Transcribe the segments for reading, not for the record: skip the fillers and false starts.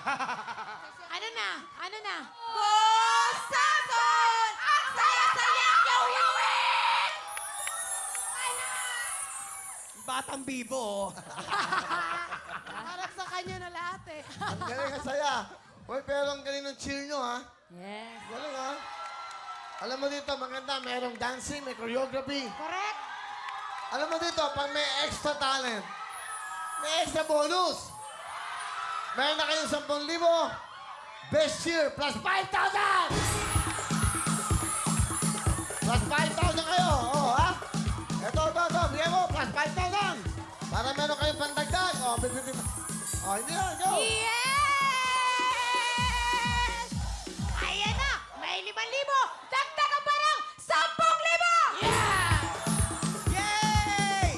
Ano na? Ano na? Go, Samson! Ang saya-saya yawin! Batang bibo, oh. Parang sa kanya na lahat eh. Ang galing, ang saya. Uy, pero ang galing ng cheer nyo, ha? Yes. Galing, ha? Alam mo dito, maganda, merong dancing, may choreography. Correct? Alam mo dito, pag may extra talent, may extra bonus. Meron na kayong 10,000. Best cheer, plus 5,000! Plus 5,000 kayo, oh, ha? Ito, bigyan mo, plus 5,000. Para meron kayong pandagdag. Oh, hindi na, go! Yes! Ayan na! May 5,000! Dagdagan pa ng 10,000! Yeah! Yay!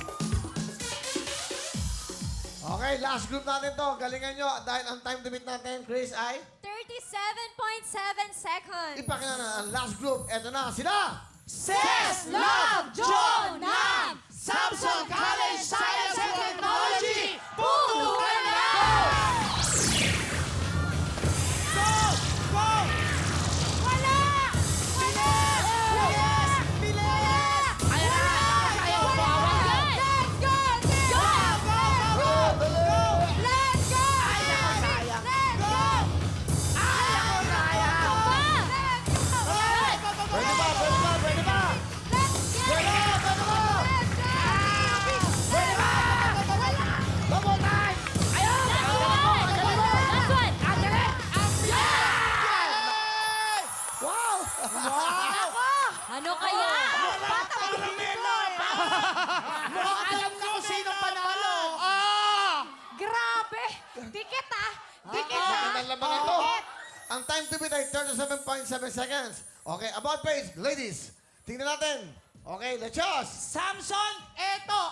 Okay, last group natin to. Galingan nyo. Dahil ang time to beat natin, Chris, ay 37.7 seconds. ipakina na ang last group. Eto na, sila! Ses, Love, John, Nam, Samson College Science and Technology, putukan na! Go! Go! Wala! Wala! Bilis! Bilis! Ayan na! Kaya mo ba? Let's go! Let's go! Go! Go! Let's go! Kaya ko, sayang. Let's go! Kaya ko, sayang. Let's go! Ay! Go, go, go, Pwede go! ba? Pwede ba? Pwede ba? Let's go! Pwede ba? Pwede ba? Let's go! Pwede ba? One more time! Ayun! Last one! Ang galing! Ang bilis! Wow! Ano kaya? Mukhang alam na kung sino panalo! Oh! Grabe! Dikit ah! Dikit ah! Magandang laban ito. Ang time to beat ay 37.7 seconds. Okay, about face, ladies. Tingnan natin. Okay, let's just. Samson, eto